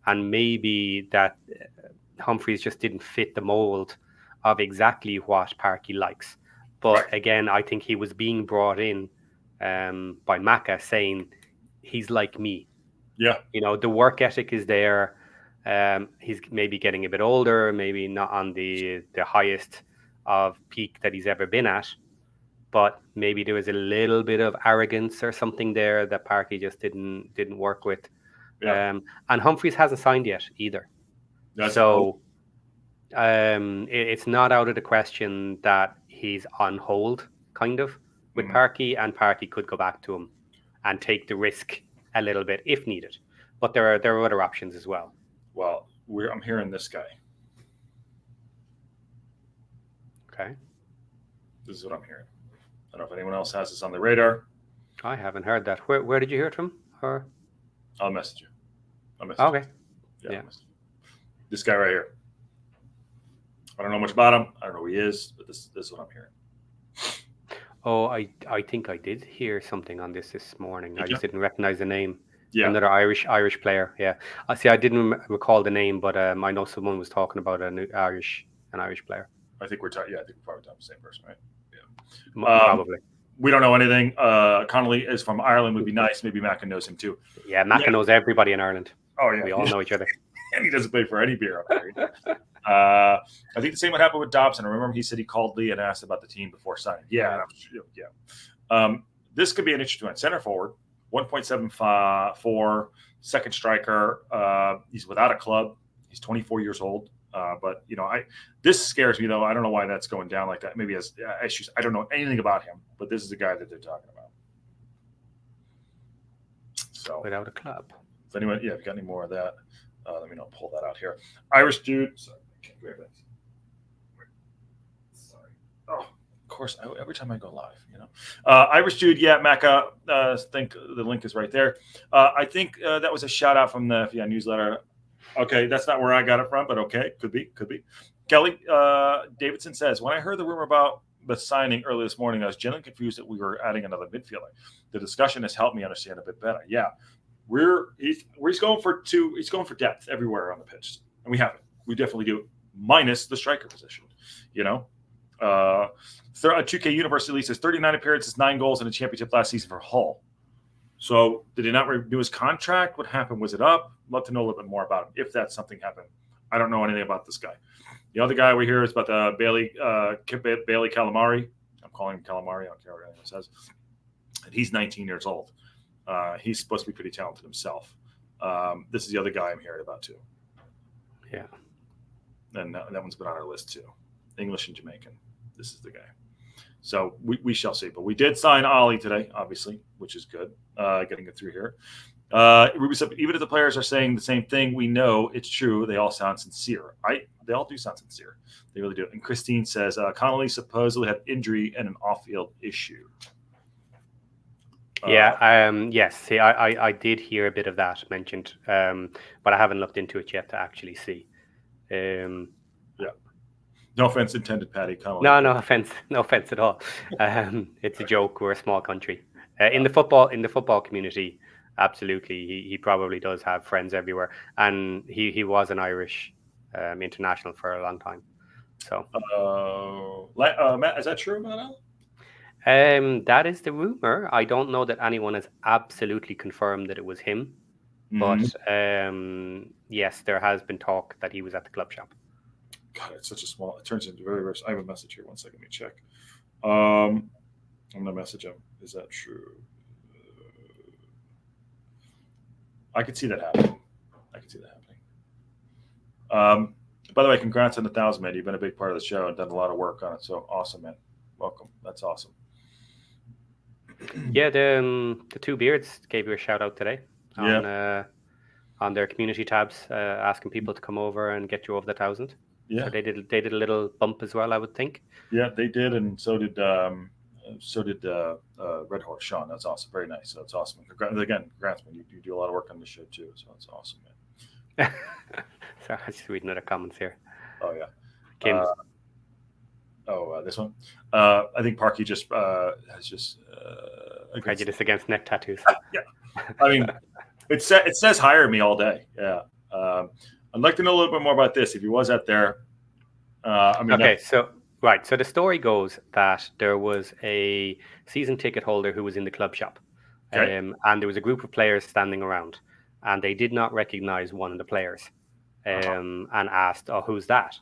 And maybe that Humphreys just didn't fit the mold of exactly what Parky likes. But again, I think he was being brought in by Macca saying, he's like me. Yeah. The work ethic is there. He's maybe getting a bit older, maybe not on the highest of peak that he's ever been at, but maybe there was a little bit of arrogance or something there that Parky just didn't work with. And Humphreys hasn't signed yet either. It's not out of the question that he's on hold, kind of, with Parky, and Parky could go back to him and take the risk a little bit if needed. But there are other options as well. Well, I'm hearing this guy. Okay. This is what I'm hearing. I don't know if anyone else has this on the radar. I haven't heard that. Where did you hear it from? Or I'll message you. Okay. Yeah. This guy right here. I don't know much about him. I don't know who he is, but this is what I'm hearing. Oh, I think I did hear something on this morning. I just didn't recognize the name. Yeah. Another Irish player. Yeah. I see. I didn't recall the name, but I know someone was talking about an Irish player. I think we're talking. Yeah, I think we're probably talking the same person, right? Yeah. Probably. We don't know anything. Connolly is from Ireland. Would be nice. Maybe Macca knows him too. Yeah, Macca knows everybody in Ireland. Oh yeah, we all know each other. And he doesn't pay for any beer up there. I think the same would happen with Dobson. Remember, he said he called Lee and asked about the team before signing. Yeah. This could be an interesting one. Center forward, 1.74, second striker. He's without a club. He's 24 years old. But this scares me though. I don't know why that's going down like that. Maybe he has issues. I don't know anything about him, but this is the guy that they're talking about. So without a club. If anyone, if you got any more of that, let me know. Pull that out here. Irish dude. Sorry, I can't grab it. Sorry. Oh, of course. Every time I go live, Irish dude. Yeah, Macca. Think the link is right there. I think that was a shout out from the newsletter. Okay, that's not where I got it from, but okay, could be. Kelly Davidson says, when I heard the rumor about the signing early this morning, I was genuinely confused that we were adding another midfielder. The discussion has helped me understand a bit better. Yeah, he's going for two. He's going for depth everywhere on the pitch, and we have it. We definitely do, minus the striker position. 2K Universe at least has 39 appearances, 9 goals in a championship last season for Hull. So did he not renew his contract? What happened? Was it up? Love to know a little bit more about him if that something happened. I don't know anything about this guy. The other guy we hear is about the Bailey Calamari. I'm calling him Calamari. I don't care what anyone says. And he's 19 years old. He's supposed to be pretty talented himself. This is the other guy I'm hearing about too. Yeah. And that one's been on our list too. English and Jamaican. This is the guy. So we shall see. But we did sign Ollie today, obviously, which is good. Getting it through here. Ruby said, even if the players are saying the same thing, we know it's true. They all sound sincere. They all do sound sincere. They really do. And Christine says, Connolly supposedly had injury and an off-field issue. Yes. See, I did hear a bit of that mentioned, but I haven't looked into it yet to actually see. No offense intended, Paddy. Connolly. No offense at all. It's a joke. We're a small country. In the football community, absolutely, he probably does have friends everywhere, and he was an Irish international for a long time. So, Matt, is that true, Matt? That is the rumor. I don't know that anyone has absolutely confirmed that it was him, but yes, there has been talk that he was at the club shop. God, it's such a small. It turns into very. I have a message here. 1 second, let me check. I'm gonna message him. Is that true? I could see that happening. By the way, congrats on the 1,000, man. You've been a big part of the show and done a lot of work on it. So awesome, man. Welcome. That's awesome. Yeah, the Two Beards gave you a shout out today on their community tabs, asking people to come over and get you over the 1,000. Yeah, so they did a little bump as well, I would think. Yeah, they did, and so did Red Horse Sean. That's awesome, very nice. So that's awesome. Congrats, man. You do a lot of work on the show too, so that's awesome, man. Sorry, I just read another comments here. Oh yeah, Kim. This one. I think Parky just has just prejudice against neck tattoos. Yeah, I mean, it says hire me all day. Yeah. I'd like to know a little bit more about this. If he was out there, So the story goes that there was a season ticket holder who was in the club shop, and there was a group of players standing around, and they did not recognize one of the players, and asked, "Oh, who's that?"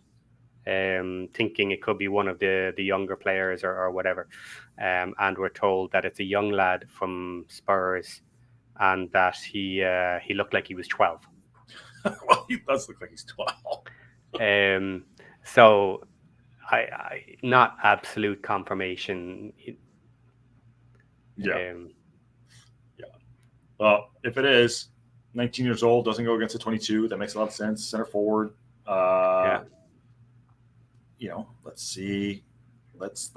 Thinking it could be one of the younger players or whatever, and we're told that it's a young lad from Spurs, and that he looked like he was 12. Well, he does look like he's 12. So I not absolute confirmation. Yeah. Well, if it is 19 years old, doesn't go against a 22, that makes a lot of sense. Center forward. Let's see. Let's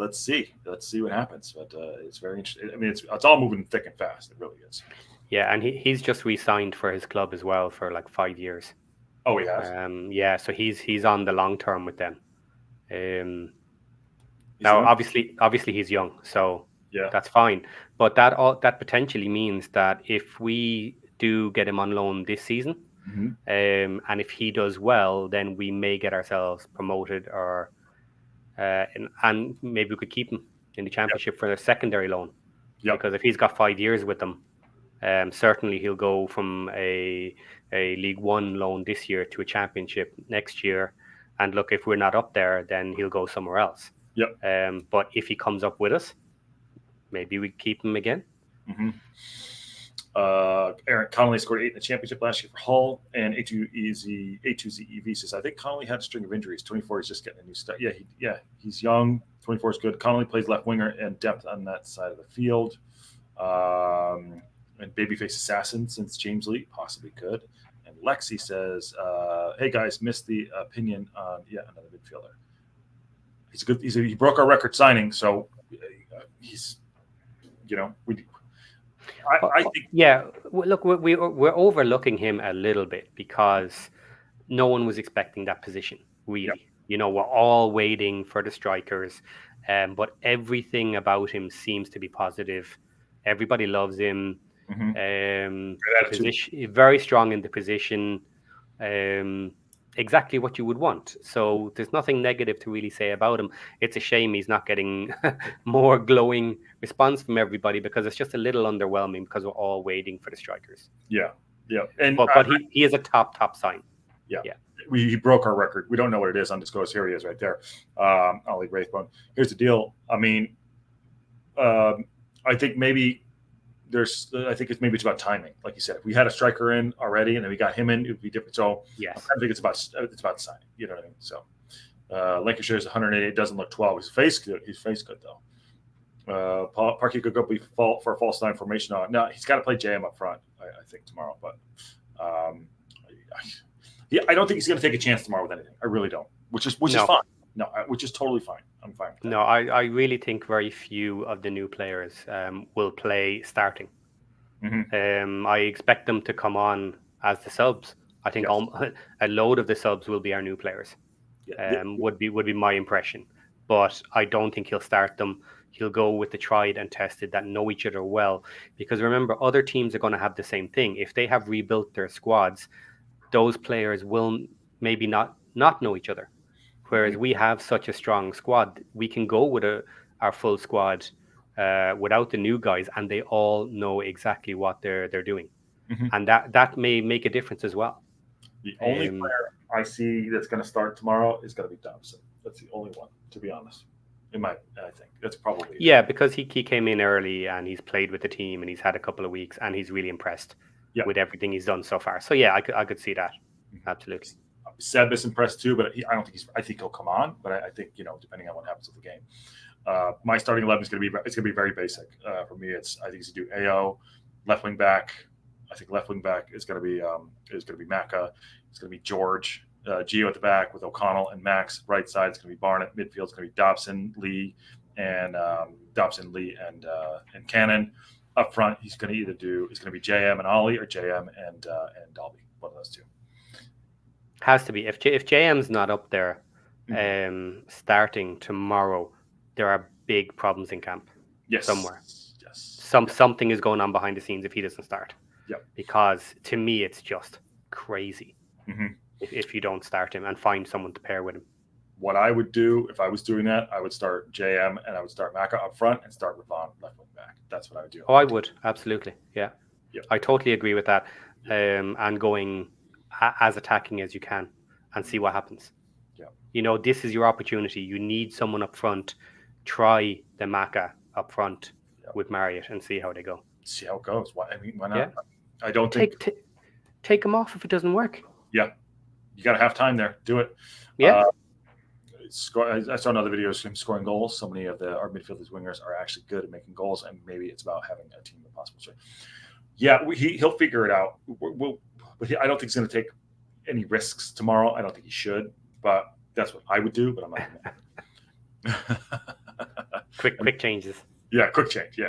see what happens. But it's very interesting. I mean, it's all moving thick and fast. It really is. Yeah, and he's just re-signed for his club as well for like 5 years. Oh, he has. So he's on the long term with them. Now, obviously he's young, so that's fine. But that potentially means that if we do get him on loan this season, and if he does well, then we may get ourselves promoted, or and maybe we could keep him in the championship for a secondary loan. Yeah. Because if he's got 5 years with them, certainly he'll go from a League One loan this year to a championship next year. And look, if we're not up there, then he'll go somewhere else. Yep. But if he comes up with us, maybe we keep him again. Aaron Connolly scored 8 in the championship last year for Hull, and A2ZEV says, I think Connolly had a string of injuries. 24 is just getting a new start. He's young. 24 is good. Connolly plays left winger and depth on that side of the field. And babyface assassin, since James Lee possibly could. And Lexi says, hey guys, missed the opinion on another midfielder. He broke our record signing, so he's I think look, we're overlooking him a little bit because no one was expecting that position, really. We're all waiting for the strikers, but everything about him seems to be positive. Everybody loves him. Very strong in the position. Exactly what you would want. So there's nothing negative to really say about him. It's a shame he's not getting more glowing response from everybody, because it's just a little underwhelming because we're all waiting for the strikers. Yeah. And but he is a top sign. Yeah. He broke our record. We don't know what it is. Undisclosed. Here he is right there. Ollie Wraithbone. Here's the deal. I mean, I think maybe it's about timing. Like you said, if we had a striker in already and then we got him in, it would be different. So yes, I think it's about signing. You know what I mean? So Lancashire's 188 doesn't look 12. His face good. His face good though. Parky could go for a false 9 formation. No, he's got to play JM up front. I think tomorrow, but I don't think he's going to take a chance tomorrow with anything. I really don't. Which is fine. No, which is totally fine. I'm fine with that. No, I really think very few of the new players will play starting. I expect them to come on as the subs. I think a load of the subs will be our new players. Would be my impression. But I don't think he'll start them. He'll go with the tried and tested that know each other well. Because remember, other teams are going to have the same thing. If they have rebuilt their squads, those players will maybe not know each other. Whereas we have such a strong squad, we can go with our full squad without the new guys, and they all know exactly what they're doing, and that may make a difference as well. The only player I see that's going to start tomorrow is going to be Dobson. That's the only one, to be honest. I think that's probably because he came in early and he's played with the team and he's had a couple of weeks and he's really impressed with everything he's done so far. So I could see that absolutely. Seb is impressed too, but I don't think I think he'll come on, but I think depending on what happens with the game, my starting 11 is going to be very basic for me. I think he's going to do AO, left wing back. I think left wing back is going to be Macca. It's going to be George, Gio at the back with O'Connell and Max. Right side it's going to be Barnett. Midfield is going to be Dobson, Lee, and Cannon. Up front he's going to it's going to be JM and Ollie or JM and Dalby. One of those two. Has to be. If JM's not up there starting tomorrow, there are big problems in camp. Yes. Somewhere. Yes. Something is going on behind the scenes if he doesn't start. Yeah. Because to me it's just crazy if you don't start him and find someone to pair with him. What I would do if I was doing that, I would start JM and I would start Macca up front and start with Vaughn left wing back. That's what I would do. Oh, I would. Absolutely. Yeah. I totally agree with that. And going as attacking as you can and see what happens. Yeah. This is your opportunity. You need someone up front. Try the Macca up front with Marriott and see how they go. See how it goes. Why not? Yeah. I don't think take him off if it doesn't work. Yeah. You got to have time there. Do it. Yeah. I saw another video of him scoring goals. So many of our midfielders, wingers are actually good at making goals, and maybe it's about having a team of possible strength. Yeah, he'll figure it out. But I don't think he's going to take any risks tomorrow. I don't think he should, but that's what I would do. But I'm not. quick changes. Yeah, quick change.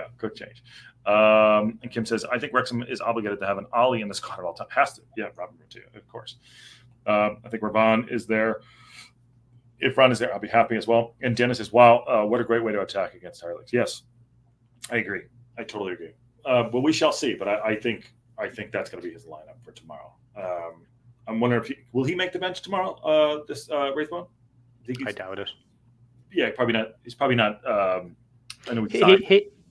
And Kim says, I think Wrexham is obligated to have an Ollie in the squad at all times. Has to. Yeah, Robin too, of course. I think Ravon is there. If Ron is there, I'll be happy as well. And Dennis says, wow, what a great way to attack against Harleys. Yes, I agree. I totally agree. But we shall see. But I think that's going to be his lineup for tomorrow. I'm wondering will he make the bench tomorrow? This Wraithbone? I doubt it. Yeah, probably not. He's probably not. I know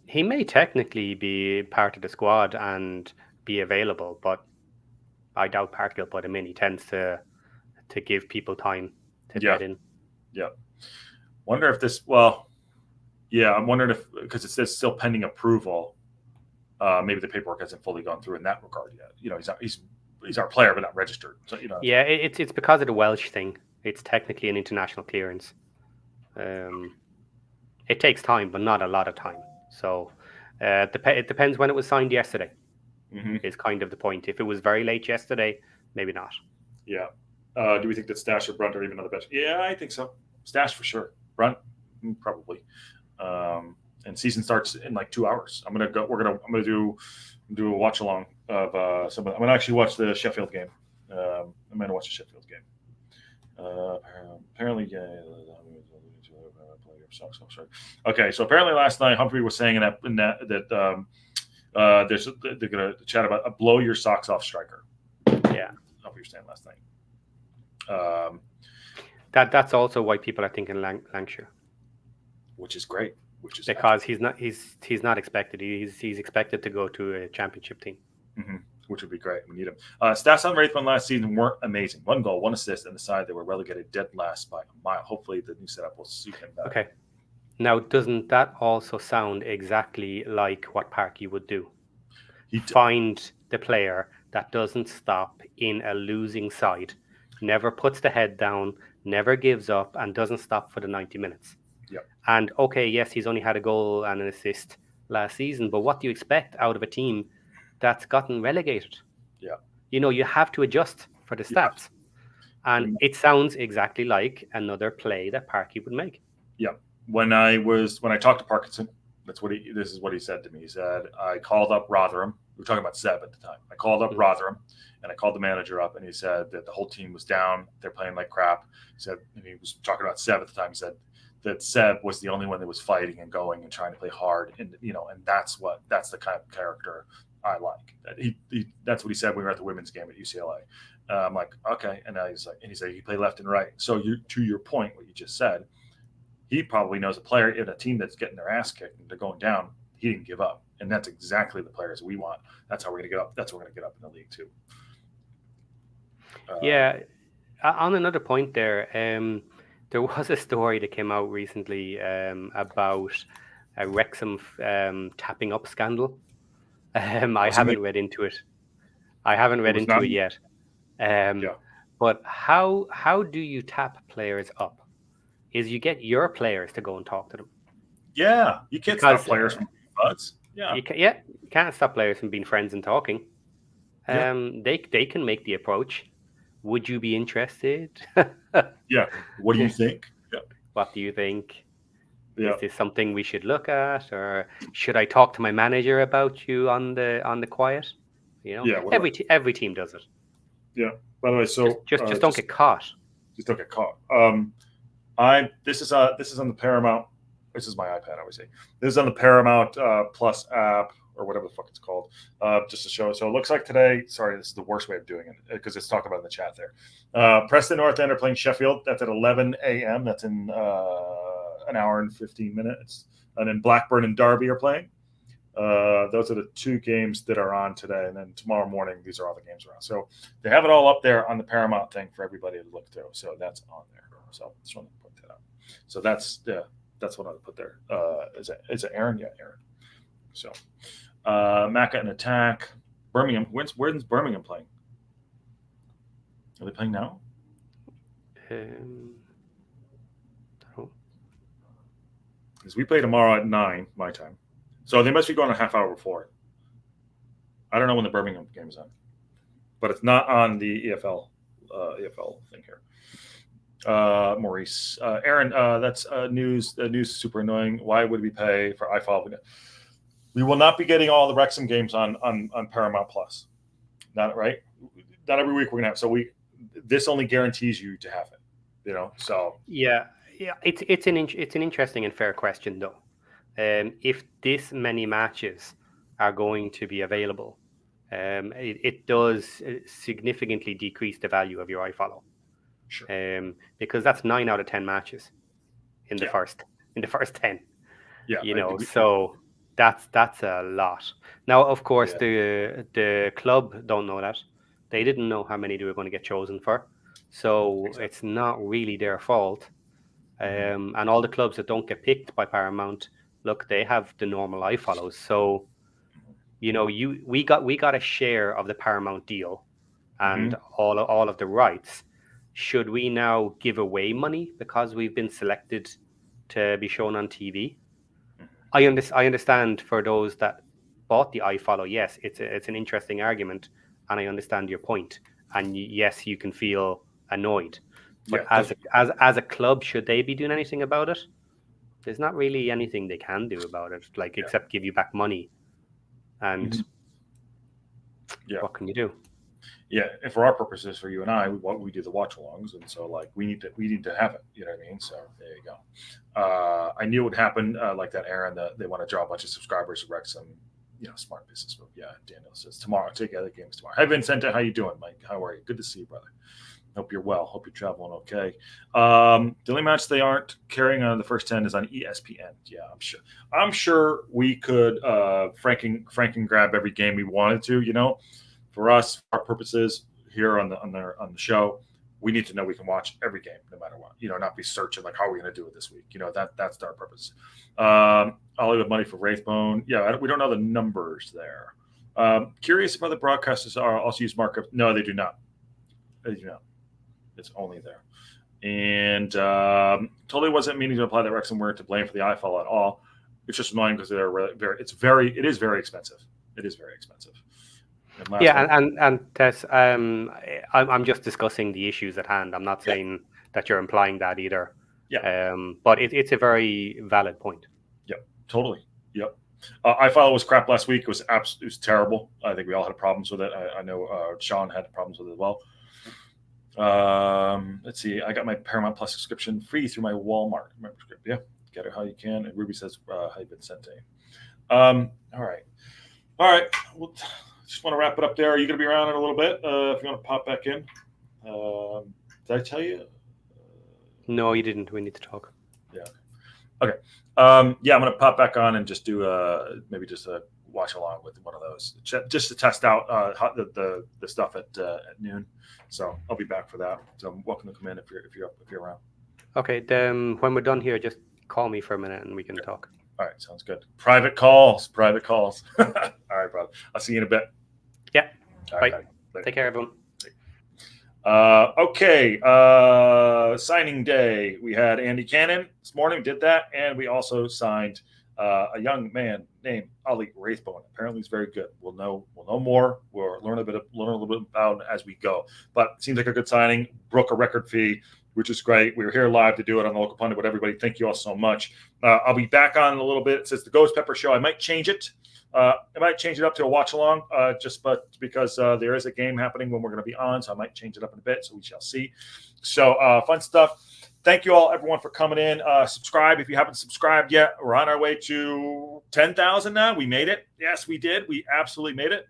he may technically be part of the squad and be available, but I doubt Park will put him in. He tends to give people time to get in. Yeah. Wonder if this. Well, yeah, I'm wondering if because it says still pending approval. Maybe the paperwork hasn't fully gone through in that regard yet. He's our player, but not registered. So Yeah, it's because of the Welsh thing. It's technically an international clearance. It takes time, but not a lot of time. So it depends when it was signed yesterday. Is kind of the point. If it was very late yesterday, maybe not. Yeah. Do we think that Stash or Brunt are even on the bench? Yeah, I think so. Stash for sure. Brunt probably. And season starts in like 2 hours. I'm gonna do a watch along of some. I'm gonna actually watch the Sheffield game. I'm gonna watch the Sheffield game. Apparently, Okay, so apparently last night Humphrey was saying that They're going to chat about a blow your socks off striker. Yeah. I hope you were saying last night. That's also why people are thinking Lancashire, which is great. Which is because he's not expected. He's expected to go to a championship team, which would be great. We need him. Stats on Wraithman last season weren't amazing. 1 goal, 1 assist, and the side they were relegated dead last by a mile. Hopefully, the new setup will suit him better. Okay. Now, doesn't that also sound exactly like what Parky would do? Find the player that doesn't stop in a losing side, never puts the head down, never gives up, and doesn't stop for the 90 minutes. Yep. And okay, yes, he's only had a goal and an assist last season, but what do you expect out of a team that's gotten relegated? Yeah. You have to adjust for the stats. And it sounds exactly like another play that Parky would make. Yeah. When I talked to Parkinson, this is what he said to me. He said, I called up Rotherham. We were talking about Seb at the time. I called up Rotherham and I called the manager up, and he said that the whole team was down. They're playing like crap. He said, and he was talking about Seb at the time. He said that Seb was the only one that was fighting and going and trying to play hard. And, and that's the kind of character I like. That's what he said when we were at the women's game at UCLA. I'm like, okay. And now he's like, and he said, he played left and right. So to your point, what you just said, he probably knows a player in a team that's getting their ass kicked and they're going down. He didn't give up. And that's exactly the players we want. That's how we're going to get up. That's how we're going to get up in the league too. Yeah. On another point there was a story that came out recently about a Wrexham tapping up scandal. I haven't read into it. Yet. But how do you tap players up? Is you get your players to go and talk to them. Yeah, you can't stop players from being buds. Yeah, you can't stop players from being friends and talking. They can make the approach. Would you be interested? Yeah. What do you think? Yeah. What do you think? Yeah. Is this something we should look at, or should I talk to my manager about you on the quiet? Yeah. Every team does it. Yeah. By the way, so just don't get caught. Just don't get caught. This is on the Paramount. This is my iPad, obviously. This is on the Paramount Plus app or whatever the fuck it's called, just to show it. So it looks like today. Sorry, this is the worst way of doing it because it's talked about in the chat there. Preston North End are playing Sheffield. That's at 11 a.m. That's in an hour and 15 minutes. And then Blackburn and Derby are playing. Those are the 2 games that are on today. And then tomorrow morning, these are all the games around. So they have it all up there on the Paramount thing for everybody to look through. So that's on there. So just want to point that out. So that's what I would put there. Is it Aaron? Yeah, Aaron. So Macca and attack. Birmingham. When's Birmingham playing? Are they playing now? Because we play tomorrow at 9 my time. So they must be going a half hour before. I don't know when the Birmingham game is on, but it's not on the EFL thing here. Maurice, Aaron, that's news. The news is super annoying. Why would we pay for iFollow? We will not be getting all the Wrexham games on Paramount Plus. Not right. Not every week we're gonna have. So this only guarantees you to have it. So yeah. It's an interesting and fair question though. If this many matches are going to be available, it does significantly decrease the value of your iFollow. Sure. Because that's 9 out of 10 matches in the first 10. Yeah. So that's a lot. Now, of course, the club don't know that. They didn't know how many they were going to get chosen for. So It's not really their fault. And all the clubs that don't get picked by Paramount, look, they have the normal iFollows. So, we got a share of the Paramount deal and all of the rights. Should we now give away money because we've been selected to be shown on TV? I understand for those that bought the iFollow. Yes, it's an interesting argument, and I understand your point. And yes, you can feel annoyed. But as a club, should they be doing anything about it? There's not really anything they can do about it, except give you back money. And what can you do? Yeah, and for our purposes, for you and I, we do the watch-alongs, and so we need to have it. You know what I mean? So there you go. I knew it would happen like that, Aaron. That they want to draw a bunch of subscribers to Wrexham. smart business move. Yeah, Daniel says tomorrow. Take other games tomorrow. Hi, Vincenta. How you doing, Mike? How are you? Good to see you, brother. Hope you're well. Hope you're traveling okay. The only match they aren't carrying on the first 10 is on ESPN. Yeah, I'm sure we could Franken grab every game we wanted to. For us, our purposes here on the show, we need to know we can watch every game no matter what. Not be searching like how are we going to do it this week. That's our purpose. Ollie with money for Wraithbone. Yeah, we don't know the numbers there. Curious if other broadcasters are also use markup. No, they do not. They do not. It's only there. And totally wasn't meaning to imply that Wrexham weren't to blame for the iFall at all. It's just annoying because they're it is very expensive. It is very expensive. And Tess, I'm just discussing the issues at hand. I'm not saying that you're implying that either. Yeah. But it's a very valid point. Yep. Totally. Yep. iFollow was crap last week. It was terrible. I think we all had problems with it. I know Sean had problems with it as well. Let's see. I got my Paramount Plus subscription free through my Walmart membership. Yeah, get it how you can. And Ruby says, "How you been sent?" All right. Well, just want to wrap it up there. Are you going to be around in a little bit? If you want to pop back in, did I tell you? No, you didn't. We need to talk. Yeah. Okay. I'm going to pop back on and just do maybe just a watch along with one of those, just to test out the stuff at noon. So I'll be back for that. So I'm welcome to come in if you're around. Okay. Then when we're done here, just call me for a minute and we can talk. All right, sounds good. Private calls. All right, brother. I'll see you in a bit. Yeah. All right, bye. Take care, everyone. Okay. Signing day. We had Andy Cannon this morning. Did that, and we also signed a young man named Ollie Wraithbone. Apparently, he's very good. We'll know more. We'll learn a little bit about him as we go. But it seems like a good signing. Broke a record fee, which is great. We were here live to do it on the local pundit with everybody. Thank you all so much. I'll be back on in a little bit. It says the Ghost Pepper Show. I might change it. I might change it up to a watch along, but because there is a game happening when we're going to be on, so I might change it up in a bit. So we shall see. So fun stuff. Thank you all, everyone, for coming in. Subscribe if you haven't subscribed yet. We're on our way to 10,000 now. We made it. Yes, we did. We absolutely made it,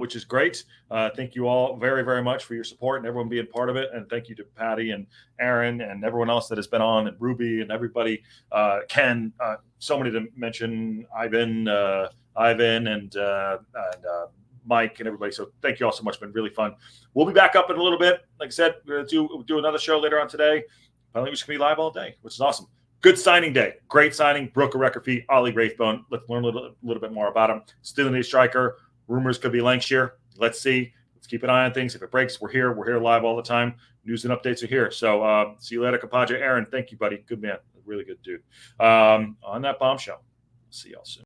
which is great. Thank you all very, very much for your support and everyone being part of it. And thank you to Patty and Aaron and everyone else that has been on, and Ruby and everybody. Ken, so many to mention, Ivan and Mike and everybody. So thank you all so much. It's been really fun. We'll be back up in a little bit. Like I said, we're going to do another show later on today. I think we're just going to be live all day, which is awesome. Good signing day. Great signing. Broke a record fee. Ollie Wraithbone. Let's learn a little bit more about him. Still a new striker. Rumors could be Lancashire. Let's see. Let's keep an eye on things. If it breaks, we're here. We're here live all the time. News and updates are here. So see you later, compadre. Aaron, thank you, buddy. Good man. Really good dude. On that bombshell. See y'all soon.